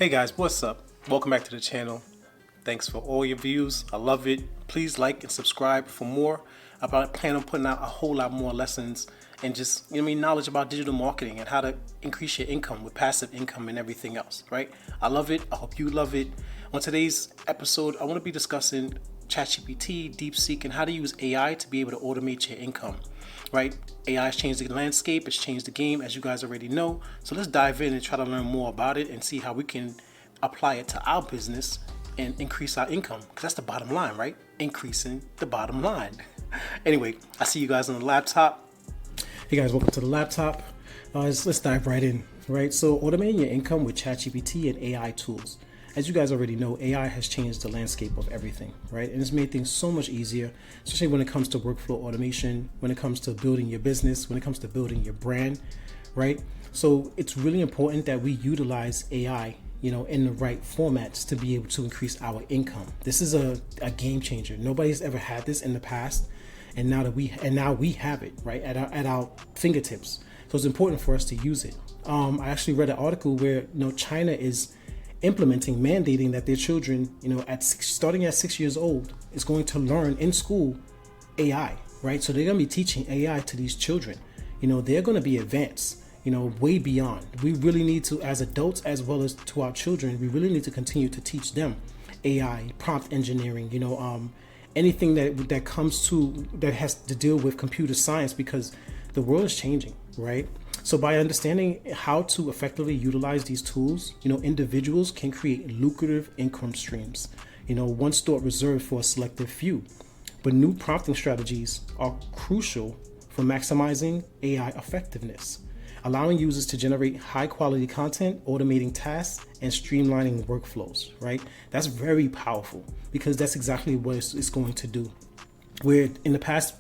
Hey guys, what's up? Welcome back to the channel. Thanks for all your views. I love it. Please like and subscribe for more. I plan on putting out a whole lot more lessons and just knowledge about digital marketing and how to increase your income with passive income and everything else, right? I love it. I hope you love it. On today's episode, I want to be discussing ChatGPT, DeepSeek, and how to use AI to be able to automate your income, right? AI has changed the landscape, it's changed the game, as you guys already know. So let's dive in and try to learn more about it and see how we can apply it to our business and increase our income, because that's the bottom line, right? Increasing the bottom line. Anyway, I see you guys on the laptop. Hey guys, welcome to the laptop. Let's dive right in, right? So automating your income with ChatGPT and AI tools. As you guys already know, AI has changed the landscape of everything, right? And it's made things so much easier, especially when it comes to workflow automation, when it comes to building your business, when it comes to building your brand, right? So it's really important that we utilize AI, in the right formats to be able to increase our income. This is a game changer. Nobody's ever had this in the past, and now we have it right at our fingertips. So it's important for us to use it. I actually read an article where China is mandating that their children, starting at 6 years old, is going to learn in school AI, right? So they're going to be teaching AI to these children. They're going to be advanced, way beyond. We really need to, as adults as well as to our children, we really need to continue to teach them AI, prompt engineering, anything that comes to that has to deal with computer science, because the world is changing, right? So by understanding how to effectively utilize these tools, individuals can create lucrative income streams, once thought reserved for a selective few. But new prompting strategies are crucial for maximizing AI effectiveness, allowing users to generate high quality content, automating tasks, and streamlining workflows, right? That's very powerful, because that's exactly what it's going to do. Where in the past,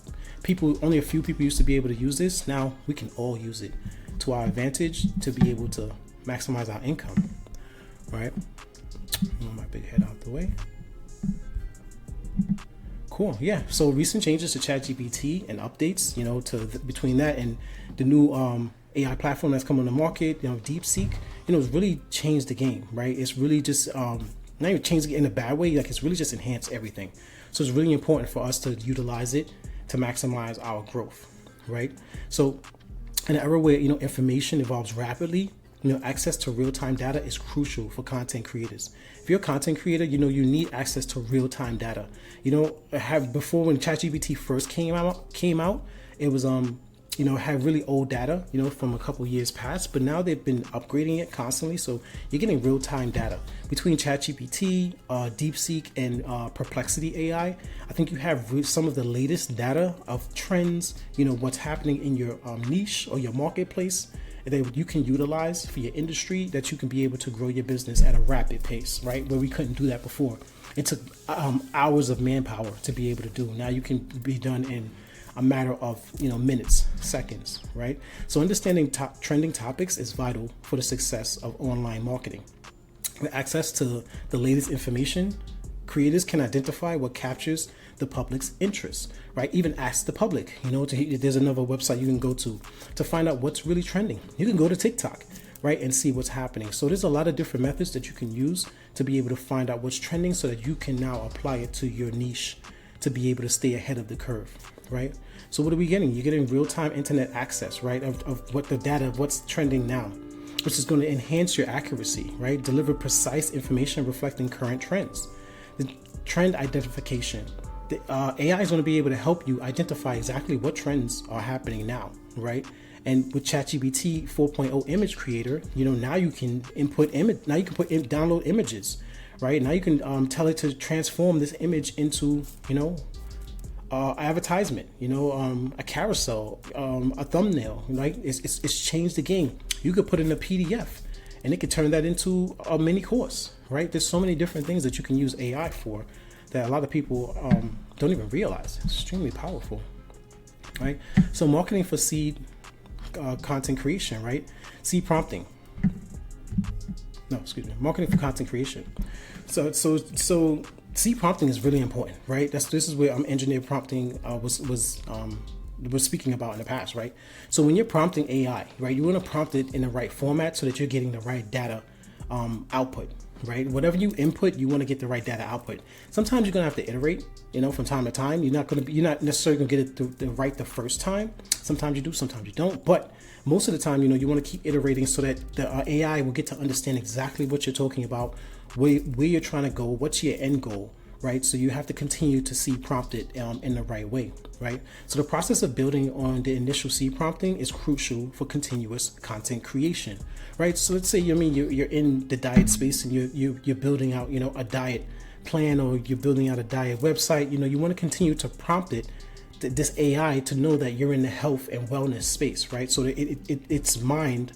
only a few people used to be able to use this. Now we can all use it to our advantage to be able to maximize our income, right? Move my big head out the way. Cool. Yeah. So recent changes to ChatGPT and updates, between that and the new AI platform that's come on the market, DeepSeek, it's really changed the game, right? It's really just not even changed it in a bad way. Like, it's really just enhanced everything. So it's really important for us to utilize it to maximize our growth, right? So in an era where information evolves rapidly, access to real-time data is crucial for content creators. If you're a content creator, you need access to real-time data. Before, when ChatGPT first came out, it was had really old data, from a couple years past, but now they've been upgrading it constantly. So you're getting real-time data between ChatGPT, DeepSeek, and Perplexity AI. I think you have some of the latest data of trends, what's happening in your niche or your marketplace that you can utilize for your industry, that you can be able to grow your business at a rapid pace, right? Where we couldn't do that before. It took hours of manpower to be able to do. Now you can be done in a matter of minutes, seconds, right? So understanding trending topics is vital for the success of online marketing. With access to the latest information, creators can identify what captures the public's interest, right? Even ask the public, there's another website you can go to find out what's really trending. You can go to TikTok, right, and see what's happening. So there's a lot of different methods that you can use to be able to find out what's trending, so that you can now apply it to your niche to be able to stay ahead of the curve, right? So what are we getting? You're getting real-time internet access, right, of what the data, of what's trending now, which is going to enhance your accuracy, right? Deliver precise information reflecting current trends. The trend identification. The AI is going to be able to help you identify exactly what trends are happening now, right? And with ChatGPT 4.0 image creator, now you can download images, right? Now you can tell it to transform this image into, advertisement, a carousel, a thumbnail, right? It's changed the game. You could put in a PDF and it could turn that into a mini course, right? There's so many different things that you can use AI for that a lot of people don't even realize. It's extremely powerful, right? So marketing for seed content creation, right? Marketing for content creation. So seed prompting is really important, right? This is where engineer prompting was speaking about in the past, right? So when you're prompting AI, right, you want to prompt it in the right format so that you're getting the right data output, right? Whatever you input, you want to get the right data output. Sometimes you're gonna have to iterate, from time to time. You're not necessarily gonna get it right the first time. Sometimes you do, sometimes you don't. But most of the time, you want to keep iterating so that the AI will get to understand exactly what you're talking about, where you're trying to go, what's your end goal, right? So you have to continue to seed prompt it in the right way, right? So the process of building on the initial seed prompting is crucial for continuous content creation, right? So let's say you're in the diet space and you're building out a diet plan, or you're building out a diet website. You want to continue to prompt it, this AI, to know that you're in the health and wellness space, right? So that its mind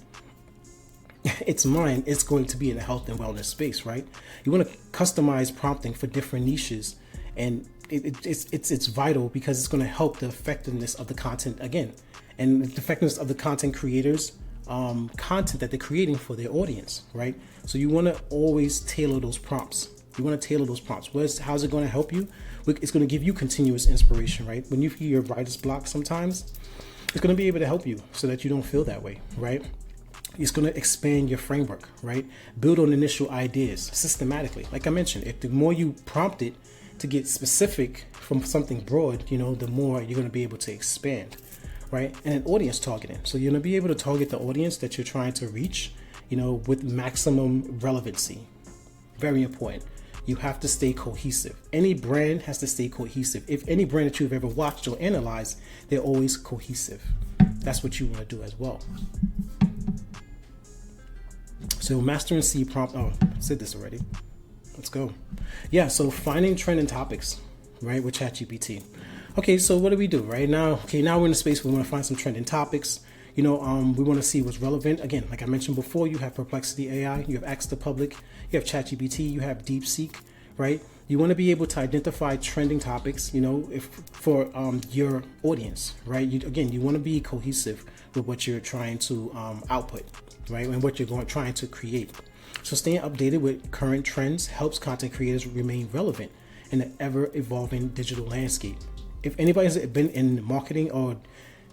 it's going to be in the health and wellness space, right? You want to customize prompting for different niches, and it's vital because it's going to help the effectiveness of the content again, and the effectiveness of the content creators, content that they're creating for their audience, right? So you want to always tailor those prompts. How's it going to help you? It's going to give you continuous inspiration, right? When you feel your writer's block sometimes, it's going to be able to help you so that you don't feel that way, right? It's going to expand your framework, right? Build on initial ideas systematically. Like I mentioned, if the more you prompt it to get specific from something broad, the more you're going to be able to expand, right? And then audience targeting. So you're going to be able to target the audience that you're trying to reach, with maximum relevancy. Very important. You have to stay cohesive. Any brand has to stay cohesive. If any brand that you've ever watched or analyzed, they're always cohesive. That's what you want to do as well. So mastering seed prompt. Oh, I said this already. Let's go. Yeah, so finding trending topics, right, with ChatGPT. Okay, so what do we do right now? Okay, now we're in a space where we want to find some trending topics. We want to see what's relevant. Again, like I mentioned before, you have Perplexity AI, you have Ask the Public, you have ChatGPT, you have DeepSeek, right? You want to be able to identify trending topics, for your audience, right? You want to be cohesive with what you're trying to output, right? And what you're trying to create. So staying updated with current trends helps content creators remain relevant in the ever-evolving digital landscape. If anybody's been in marketing or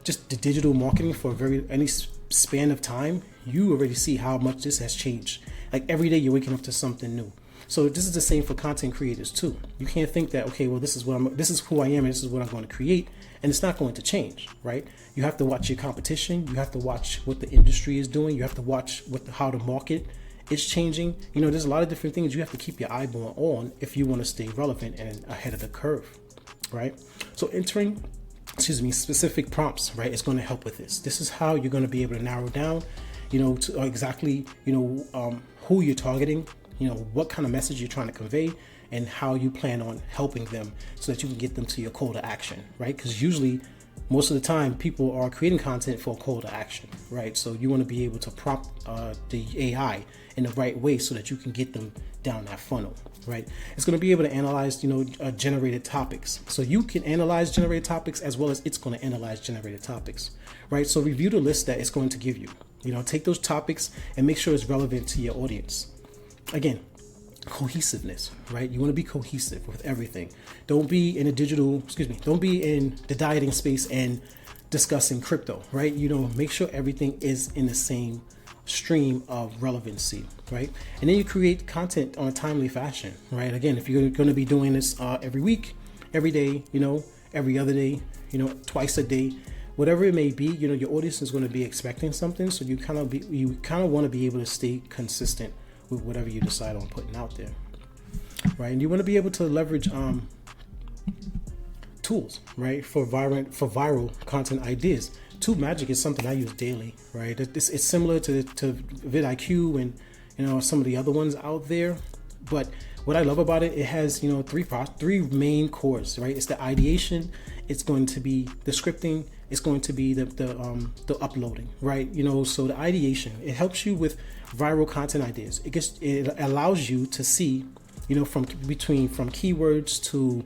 just the digital marketing for any span of time, you already see how much this has changed. Like every day you're waking up to something new. So this is the same for content creators too. You can't think that, okay, well, this is who I am and this is what I'm going to create, and it's not going to change, right? You have to watch your competition. You have to watch what the industry is doing. You have to watch how the market is changing. There's a lot of different things you have to keep your eyeball on if you want to stay relevant and ahead of the curve, right? So entering specific prompts, right, is going to help with this. This is how you're going to be able to narrow down, to exactly, who you're targeting, what kind of message you're trying to convey, and how you plan on helping them so that you can get them to your call to action, right? Because usually, most of the time, people are creating content for a call to action, right? So you want to be able to prompt the AI in the right way so that you can get them down that funnel, right? It's going to be able to analyze, generated topics. So you can analyze generated topics as well as it's going to analyze generated topics, right? So review the list that it's going to give you. Take those topics and make sure it's relevant to your audience. Again, cohesiveness, right? You want to be cohesive with everything. Don't be in don't be in the dieting space and discussing crypto, right? Make sure everything is in the same stream of relevancy, right? And then you create content on a timely fashion, right? Again, if you're going to be doing this every week, every day, every other day, twice a day, whatever it may be, your audience is going to be expecting something. So you kind of want to be able to stay consistent with whatever you decide on putting out there, right? And you want to be able to leverage tools, right, for viral content ideas. Tube Magic is something I use daily, right? It's similar to vidIQ and some of the other ones out there, but what I love about it, it has three main cores, right? It's the ideation, it's going to be the scripting, it's going to be the uploading, right? So the ideation, it helps you with viral content ideas. It allows you to see, from keywords to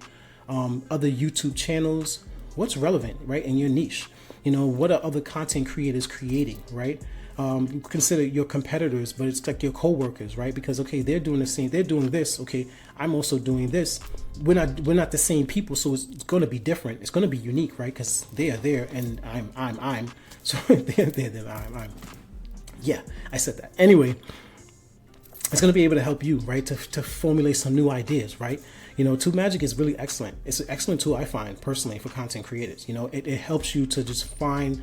other YouTube channels, what's relevant, right, in your niche. What are other content creators creating, right? Consider your competitors, but it's like your coworkers, right? Because okay, they're doing the same, they're doing this. Okay, I'm also doing this. We're not the same people, so it's going to be different. It's going to be unique, right? Because they are there, and I'm. So they're I'm. Yeah, I said that. Anyway, it's going to be able to help you, right, to formulate some new ideas, right? Tube Magic is really excellent. It's an excellent tool, I find, personally, for content creators. It helps you to just find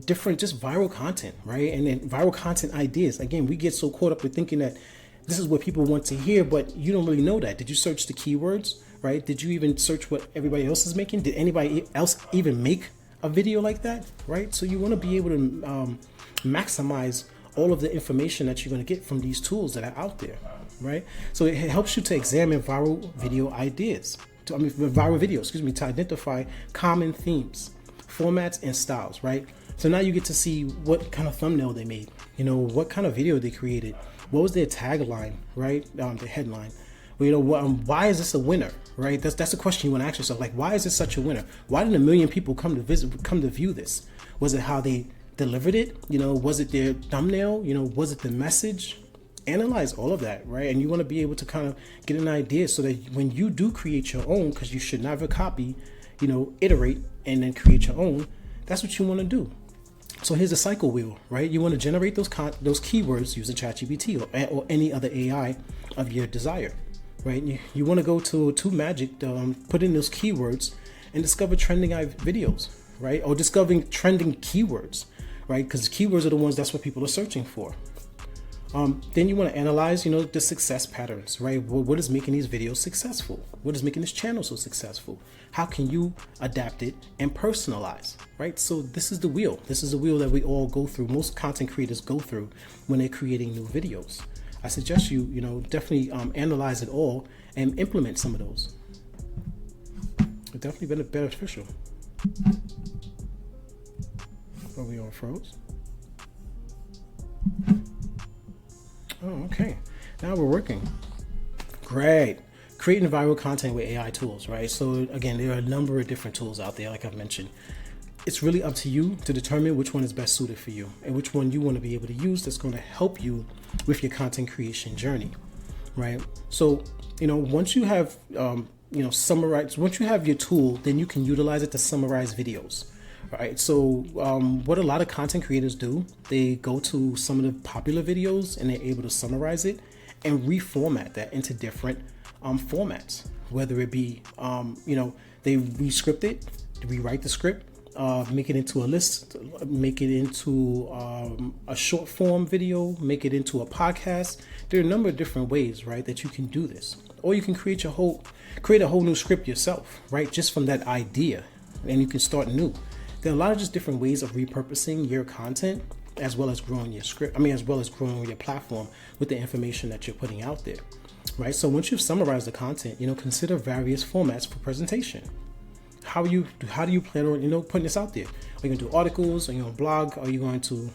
different, just viral content, right? And then viral content ideas. Again, we get so caught up with thinking that this is what people want to hear, but you don't really know that. Did you search the keywords, right? Did you even search what everybody else is making? Did anybody else even make a video like that, right? So you want to be able to maximize all of the information that you're going to get from these tools that are out there, right? So it helps you to examine viral video ideas, viral videos, to identify common themes, formats, and styles, right? So now you get to see what kind of thumbnail they made, what kind of video they created, what was their tagline, right? The headline. Why is this a winner, right? That's a question you want to ask yourself. Like, why is this such a winner? Why did 1 million people come to view this? Was it how they delivered it? Was it their thumbnail? Was it the message? Analyze all of that, right? And you want to be able to kind of get an idea so that when you do create your own, because you should never copy, iterate and then create your own. That's what you want to do. So here's the cycle wheel, right? You want to generate those keywords using ChatGPT or any other AI of your desire, right? You want to go to Tube Magic, put in those keywords and discover trending videos, right? Or discovering trending keywords, right? Because keywords are the ones that's what people are searching for. Then you want to analyze, the success patterns, right? What is making these videos successful? What is making this channel so successful? How can you adapt it and personalize, right? So this is the wheel. This is the wheel that we all go through. Most content creators go through when they're creating new videos. I suggest you, definitely analyze it all and implement some of those. It's definitely been beneficial. Are we on froze? Oh, okay. Now we're working. Great. Creating viral content with AI tools, right? So again, there are a number of different tools out there, like I've mentioned. It's really up to you to determine which one is best suited for you and which one you want to be able to use that's going to help you with your content creation journey, right? So, once you have, summarized, once you have your tool, then you can utilize it to summarize videos. Right. So what a lot of content creators do, they go to some of the popular videos and they're able to summarize it and reformat that into different formats, whether it be, they re-script it, rewrite the script, make it into a list, make it into a short form video, make it into a podcast. There are a number of different ways, right, that you can do this. Or you can create a whole new script yourself, right, just from that idea, and you can start new. There are a lot of just different ways of repurposing your content as well as growing your script. as well as growing your platform with the information that you're putting out there, right? So once you've summarized the content, consider various formats for presentation. How do you plan on, putting this out there? Are you going to do articles? Are you going to blog? Are you going to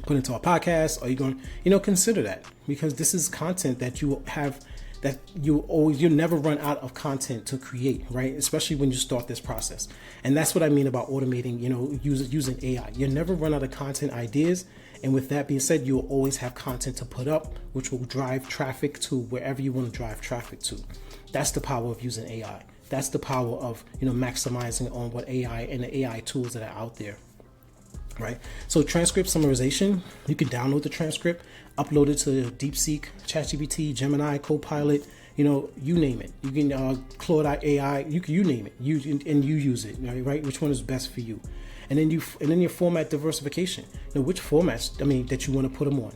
put into a podcast? Are you going to, consider that? Because this is content that you have that you never run out of content to create, right? Especially when you start this process. And that's what I mean about automating, using AI. You never run out of content ideas. And with that being said, you'll always have content to put up, which will drive traffic to wherever you want to drive traffic to. That's the power of using AI. That's the power of, maximizing on what AI and the AI tools that are out there. Right. So transcript summarization, you can download the transcript, upload it to DeepSeek, ChatGPT, Gemini, Copilot, you name it. You can Claude AI, you name it. You use it, right? Which one is best for you? And then your format diversification. Which formats that you want to put them on.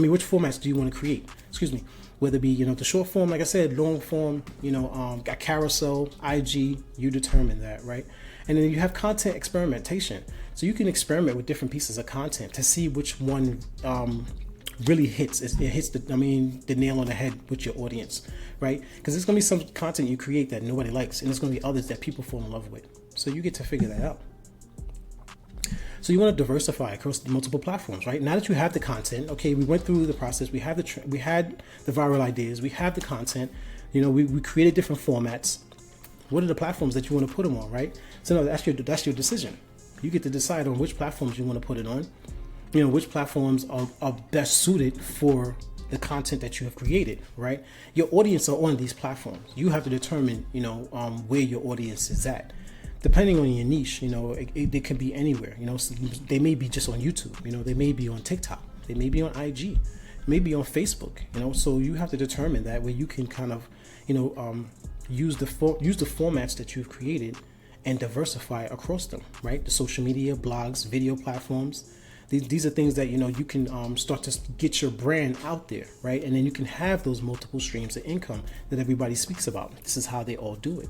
Which formats do you want to create? Excuse me. Whether it be the short form, like I said, long form, got carousel, IG, you determine that, right? And then you have content experimentation. So you can experiment with different pieces of content to see which one really hits. It hits the nail on the head with your audience, right? Because there's gonna be some content you create that nobody likes, and there's gonna be others that people fall in love with. So you get to figure that out. So you want to diversify across multiple platforms, right? Now that you have the content, okay, we went through the process. We had the viral ideas. We have the content. We created different formats. What are the platforms that you want to put them on, right? So no, that's your decision. You get to decide on which platforms you want to put it on. Which platforms are best suited for the content that you have created, right? Your audience are on these platforms. You have to determine, where your audience is at. Depending on your niche, they can be anywhere. They may be just on YouTube. They may be on TikTok. They may be on IG. maybe on Facebook, so you have to determine that where you can kind of, use use the formats that you've created and diversify across them, right? The social media, blogs, video platforms. These are things that you can start to get your brand out there, right? And then you can have those multiple streams of income that everybody speaks about. This is how they all do it.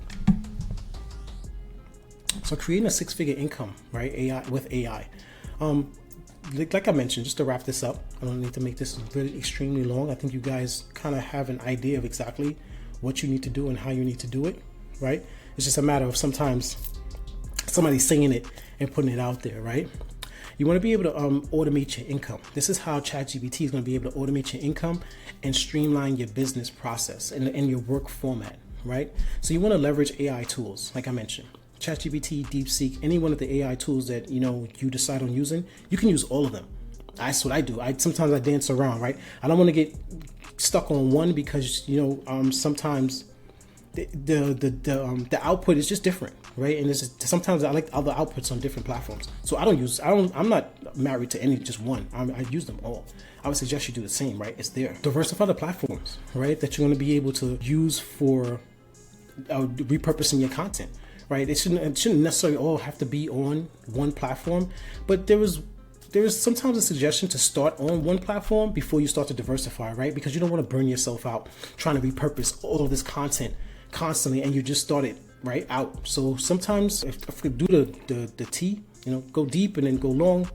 So creating a six-figure income, right? AI. Like I mentioned, just to wrap this up, I don't need to make this really extremely long. I think you guys kind of have an idea of exactly what you need to do and how you need to do it, right? It's just a matter of sometimes somebody saying it and putting it out there, right? You want to be able to automate your income. This is how ChatGPT is going to be able to automate your income and streamline your business process and your work format, right? So you want to leverage AI tools, like I mentioned. ChatGPT, DeepSeek, any one of the AI tools that you decide on using, you can use all of them. That's what I do. Sometimes I dance around, right? I don't want to get stuck on one because sometimes the output is just different, right? And sometimes I like other outputs on different platforms. So I'm not married to any just one. I use them all. I would suggest you do the same, right? It's there. Diversify the platforms, right? That you're going to be able to use for repurposing your content. Right? It shouldn't necessarily all have to be on one platform, but there is sometimes a suggestion to start on one platform before you start to diversify, right? Because you don't want to burn yourself out trying to repurpose all of this content constantly, and you just started right out. So sometimes if we do the T, go deep and then go long,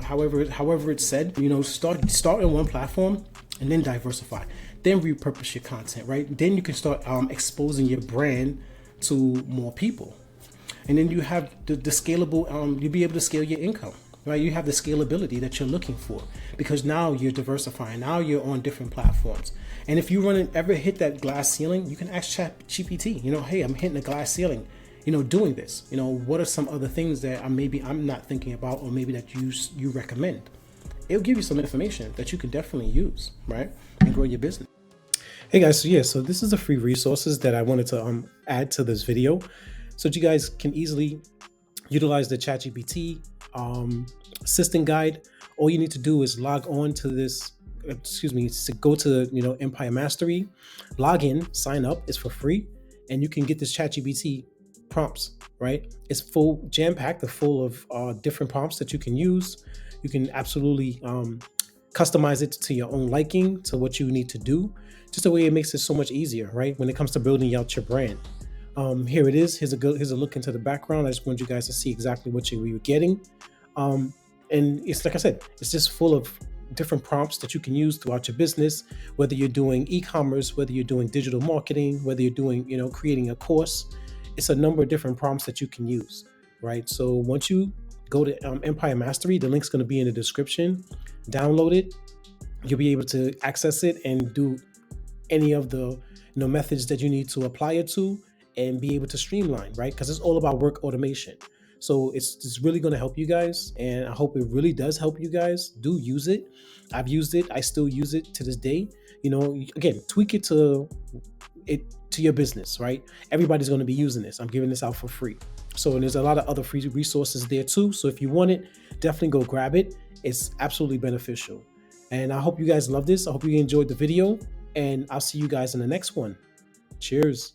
however it's said, start on one platform and then diversify, then repurpose your content, right? Then you can start exposing your brand to more people, and then you have the scalable. You'll be able to scale your income, right? You have the scalability that you're looking for because now you're diversifying. Now you're on different platforms, and if you ever hit that glass ceiling, you can ask ChatGPT. Hey, I'm hitting a glass ceiling. Doing this. What are some other things that I'm not thinking about, or maybe that you recommend? It'll give you some information that you can definitely use, right, and grow your business. Hey guys, so this is the free resources that I wanted to add to this video so that you guys can easily utilize the ChatGPT assistant guide. All you need to do is log on to this, go to Empire Mastery, log in, sign up. It's for free, and you can get this ChatGPT prompts, right? It's full jam-packed, full of different prompts that you can use. You can absolutely customize it to your own liking, to what you need to do. Just the way it makes it so much easier, right? When it comes to building out your brand. Here it is. Here's a look into the background. I just want you guys to see exactly what you were getting. And it's like I said, it's just full of different prompts that you can use throughout your business, whether you're doing e-commerce, whether you're doing digital marketing, whether you're doing, creating a course. It's a number of different prompts that you can use, right? So once you go to Empire Mastery, the link's going to be in the description. Download it. You'll be able to access it and do any of the methods that you need to apply it to and be able to streamline, right? Because it's all about work automation. So it's really going to help you guys, and I hope it really does help you guys. Do use it. I've used it. I still use it to this day. Again, tweak it to your business, right? Everybody's going to be using this. I'm giving this out for free. So there's a lot of other free resources there too. So if you want it, definitely go grab it. It's absolutely beneficial. And I hope you guys love this. I hope you enjoyed the video, and I'll see you guys in the next one. Cheers.